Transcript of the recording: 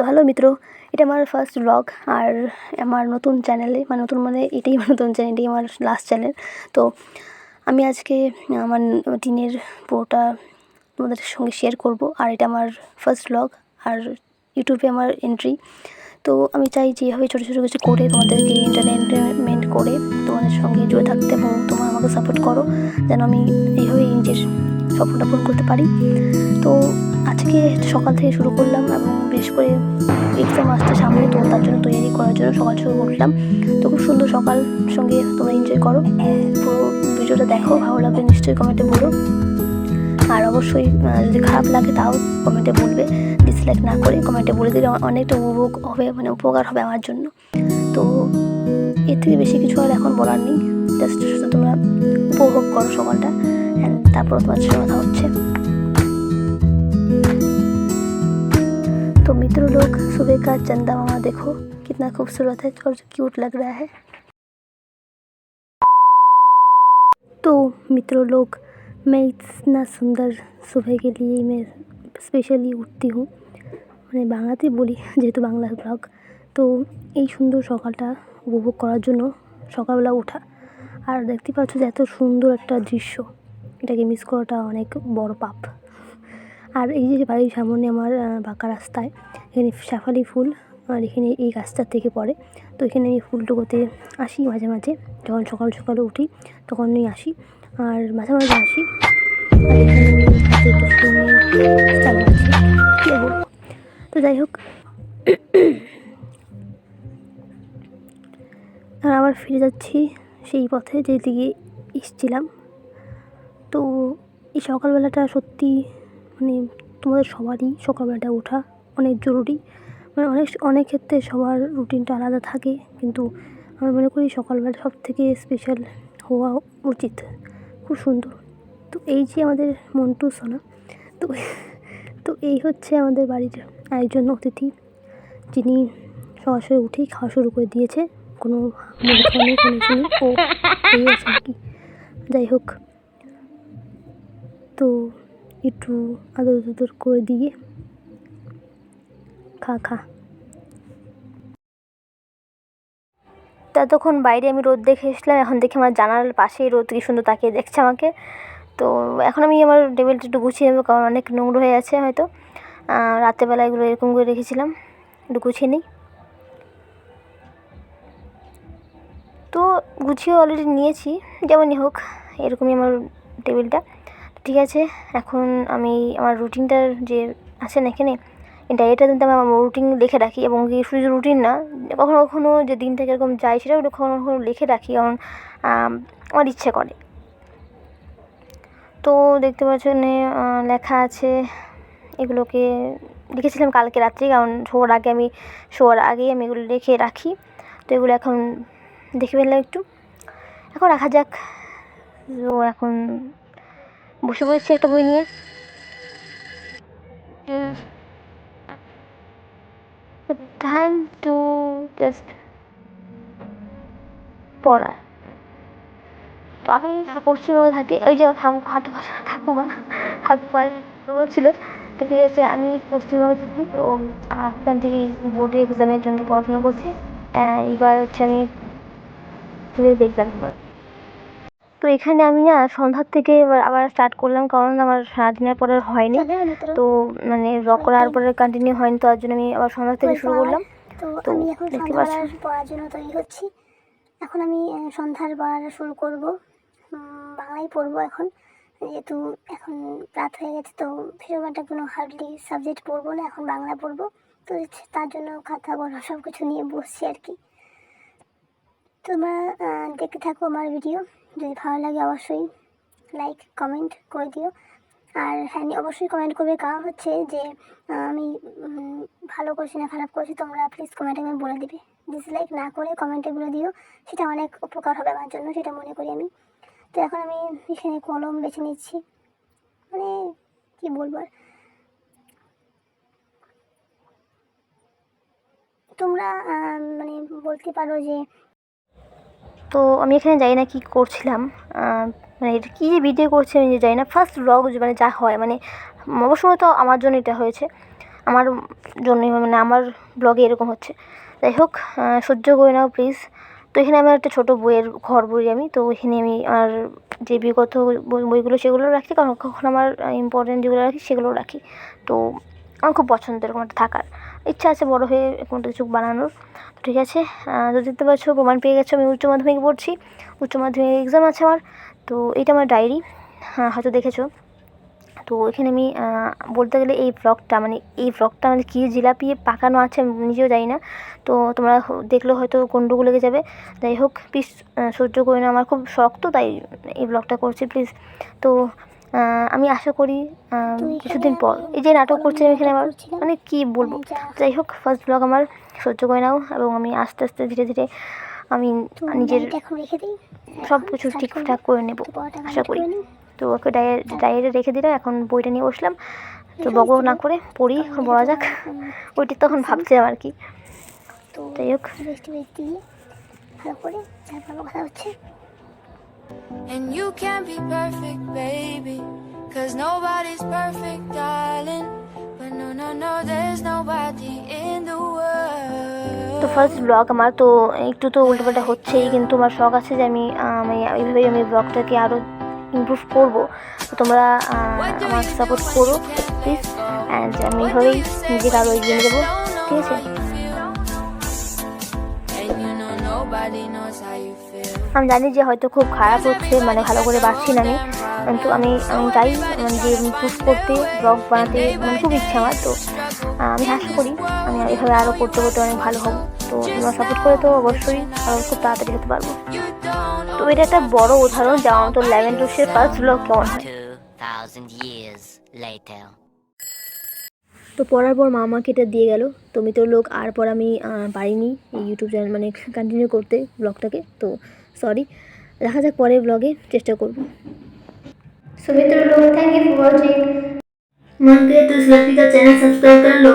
Hello মিত্র, এটা আমার first blog আর আমার নতুন চ্যানেলে নতুন এটাই আমার নতুন চ্যানেল, এটাই আমার লাস্ট চ্যানেল। তো আমি আজকে আমার দিনের পুরোটা তোমাদের সঙ্গে শেয়ার করব। আর এটা আমার ফার্স্ট ব্লগ আর ইউটিউবে আমার এন্ট্রি। তো আমি চাই যেভাবে ছোটো ছোটো কিছু করে তোমাদেরকে এন্টারটেনমেন্ট করে তোমাদের সঙ্গে জুড়ে থাকতে, এবং তোমরা আমাকে সাপোর্ট করো যেন আমি এইভাবেই নিজের স্বপ্নটা পূরণ করতে পারি। তো আজকে সকাল থেকে শুরু করলাম, এবং বিশেষ করে এক্সাম আসছে সামনে, তো তার জন্য তৈরি করার জন্য সকাল শুরু করলাম। তো খুব সুন্দর সকাল, সঙ্গে তোমরা এনজয় করো, পুরো ভিডিওটা দেখো, ভালো লাগবে নিশ্চয়ই কমেন্টে বলো। আর অবশ্যই যদি খারাপ লাগে তাও কমেন্টে বলবে, ডিসলাইক না করে কমেন্টে বলে দিলে অনেকটা উপভোগ হবে, উপকার হবে আমার জন্য। তো এর থেকে বেশি কিছু আর এখন বলার নেই, জাস্ট শুধু তোমরা উপভোগ করো সকালটা, অ্যান্ড তারপর তোমার সাথে কথা হচ্ছে। तो मित्रों लोग, सुबह का चंदा मामा देखो कितना खूबसूरत है और क्यूट लग रहा है। तो मित्रों लोग, मैं इतना सुंदर सुबह के लिए मैं स्पेशली उठती हूँ, মানে বাংলাতেই বলি যেহেতু বাংলা ব্লগ। তো এই সুন্দর সকালটা উপভোগ করার জন্য সকালবেলা ওঠা, আর দেখতে পাচ্ছ যে এত সুন্দর একটা দৃশ্য, এটাকে মিস করাটা অনেক বড় পাপ। আর এই যে বাড়ির সামনে আমার বাঁকা রাস্তায় এখানে শেফালি ফুল, আর এখানে এই গাছটার থেকে পড়ে, তো এখানে আমি ফুল টুকোতে আসি মাঝে মাঝে, যখন সকাল সকালে উঠি তখনই আসি, আর মাঝে মাঝে আসি। আর এখানে আমি হাতে একটু ফোন নিয়ে স্টাইল মারছি, কী বলবো। তো যাই হোক, আর আবার ফিরে যাচ্ছি সেই পথে যেদিকে এসেছিলাম। তো এই সকালবেলাটা সত্যি তোমাদের সবারই সকালবেলাটা ওঠা অনেক জরুরি, অনেক ক্ষেত্রে সবার রুটিনটা আলাদা থাকে, কিন্তু আমি মনে করি সকালবেলা সব থেকে স্পেশাল হওয়া উচিত। খুব সুন্দর। তো এই যে আমাদের মন্টু সোনা, তো তো এই হচ্ছে আমাদের বাড়ির আরেকজন অতিথি, যিনি সরাসরি উঠেই খাওয়া শুরু করে দিয়েছে, কোনো নেই, কোনো শুনি ও এই আছে আর কি। যাই হোক, তো একটু আদর করে দিয়ে খা। ততক্ষণ বাইরে আমি রোদ দেখে এসলাম, এখন দেখি আমার জানালার পাশেই রোদ কি সুন্দর তাকিয়ে দেখছে আমাকে। তো এখন আমি আমার টেবিলটা একটু গুছিয়ে নেবো, কারণ অনেক নোংরা হয়ে আছে, হয়তো রাত্রেবেলা এগুলো এরকম করে রেখেছিলাম, একটু গুছিয়ে নিই। তো গুছিয়ে অলরেডি নিয়েছি, যেমনই হোক এরকমই আমার টেবিলটা। ঠিক আছে, এখন আমি আমার রুটিনটার যে আছে না এখানে, এই ডায়েরিটা কিন্তু আমি আমার রুটিন লিখে রাখি, এবং শুধু রুটিন না, কখনো কখনো যে দিন থেকে এরকম যায় সেটাও কখনো কখনো লিখে রাখি, কারণ আমার ইচ্ছে করে। তো দেখতে পাচ্ছেন লেখা আছে, এগুলোকে লিখেছিলাম কালকে রাত্রে, কারণ শোয়ার আগেই আমি এগুলো লিখে রাখি। তো এগুলো এখন দেখে ফেললাম একটু, এখন রাখা যাক। তো এখন বসে পড়েছি একটা বই নিয়ে। টাইম টু জাস্ট পড়া। তো আমি পশ্চিমবঙ্গে থাকি, ওই যে ঠাকুমা বলছিল, তো ঠিক আছে, আমি পশ্চিমবঙ্গে থাকি, তো ওখান থেকে বোর্ডের এক্সামের জন্য পড়াশোনা করছি। এবার হচ্ছে আমি এক্সাম। তো এখানে আমি না সন্ধ্যার থেকে আবার স্টার্ট করলাম, কারণ আমার সারাদিনের পরে হয়নি, তো ব্লগ করার পরে কন্টিনিউ হয়নি, তো তার জন্য আমি আবার সন্ধ্যা থেকে শুরু করলাম। তো আমি এখন সন্ধ্যাবেলার পড়ার জন্য তৈরি হচ্ছি। এখন আমি সন্ধ্যার পড়া শুরু করব, বাংলাই পড়বো এখন, যেহেতু এখন রাত হয়ে গেছে, তো সেরকম একটা কোনো হার্ডলি সাবজেক্ট পড়বো না, এখন বাংলা পড়বো। তো তার জন্য খাতা বড় সব কিছু নিয়ে বসছি আর কি। তোমরা দেখতে থাকো আমার ভিডিও, যদি ভালো লাগে অবশ্যই লাইক কমেন্ট করে দিও। আর হ্যাঁ, অবশ্যই কমেন্ট করবে, কারণ হচ্ছে যে আমি ভালো করছি না খারাপ করছি, তোমরা প্লিজ কমেন্টে আমি বলে দিবে, ডিসলাইক না করে কমেন্টে বলে দিও, সেটা অনেক উপকার হবে আমার জন্য, সেটা মনে করি আমি। তো এখন আমি এখানে কলম বেছে নিচ্ছি, কি বলবো আর, তোমরা বলতে পারো যে। তো আমি এখানে জানি না কী করছিলাম, এটা কী যে ভিডিও করছি আমি জানি না, ফার্স্ট ব্লগ যা হয়, অবশ্যই তো আমার জন্য এটা হয়েছে। আমার জন্যই, মানে আমার ব্লগে এরকম হচ্ছে। যাই হোক, সহ্য করে নাও প্লিজ। তো এখানে আমার একটা ছোটো বইয়ের ঘর বই আমি, তো এখানে আমি আর যে বিগত বইগুলো সেগুলো রাখি, কারণ কখন আমার ইম্পর্টেন্ট যেগুলো রাখি সেগুলো রাখি। তো আমার খুব পছন্দ এরকম একটা থাকার, ইচ্ছা আছে বড়ো হয়ে কোনো কিছু বানানোর। ঠিক আছে, তো দেখতে পাচ্ছ প্রমাণ পেয়ে গেছো, আমি উচ্চ মাধ্যমিক পড়ছি, উচ্চ মাধ্যমিক এক্সাম আছে আমার। তো এটা আমার ডায়েরি, হয়তো দেখেছো। তো এখানে আমি বলতে গেলে এই ব্লগটা মানে কী জিলাপি পাকানো আছে আমি নিজেও জানি না। তো তোমরা দেখলেও হয়তো গন্ডগোল লেগে যাবে। যাই হোক প্লিজ সহ্য করে না, আমার খুব শখ, তো তাই এই ব্লগটা করছি প্লিজ। তো আমি আশা করি কিছুদিন পর এই যে নাটক করছি আমি এখানে, আমার মানে কী বলবো। যাই হোক, ফার্স্ট ব্লগ আমার, সহ্য করে নাও, এবং আমি আস্তে আস্তে ধীরে ধীরে আমি নিজের সব কিছু ঠিকঠাক করে নেব আশা করি। তো ওকে ডায়েরি রেখে দিলাম, এখন বইটা নিয়ে বসলাম। তো বকবক না করে পড়ি, এখন পড়া যাক। ওইটি তখন ভাবছিলাম আর কি। যাই হোক, And you can't be perfect, baby, 'cause nobody's perfect, darling. But no, there's nobody in the world. তো ফার্স্ট ব্লগ আমার, তো একটু তো উল্টোপাল্টা হচ্ছেই, কিন্তু আমার শখ আছে যে আমি এইভাবেই আমি ব্লগটাকে আরও ইমপ্রুভ করবো। তো তোমরা আমার সাপোর্ট করো প্লিজ, অ্যান্ড আমি এইভাবেই নিজেকে আরও এগিয়ে নিয়ে যাবো। ঠিক আছে, আমি জানি যে হয়তো খুব খারাপ হচ্ছে, মানে ভালো করে পারছি না আমি, কিন্তু আমি চাই যে ইমপ্রুভ করতে, ব্লগ বানাতে, মানে খুব ইচ্ছা আমার। তো আমি আশা করি আমি এভাবে আরও করতে করতে অনেক ভালো হব। তো তোমরা সাপোর্ট করে তো অবশ্যই আরও খুব তাড়াতাড়ি হতে পারবো। তো এটা একটা বড় উদাহরণ, যেমন তো লেভেন টুসের ফার্স্ট ব্লগ কেমন হয়। তো পড়ার পর মা আমাকে এটা দিয়ে গেল। তো মিত্র লোক, আর পর আমি পারিনি এই ইউটিউব চ্যানেল মানে কন্টিনিউ করতে ব্লগটাকে। তো সরি, দেখা যাক পরের ব্লগে চেষ্টা করব। सो मित्रों लोग, थैंक यू फॉर वॉचिंग। मन करे तो इस लड़की का चैनल सब्सक्राइब कर लो।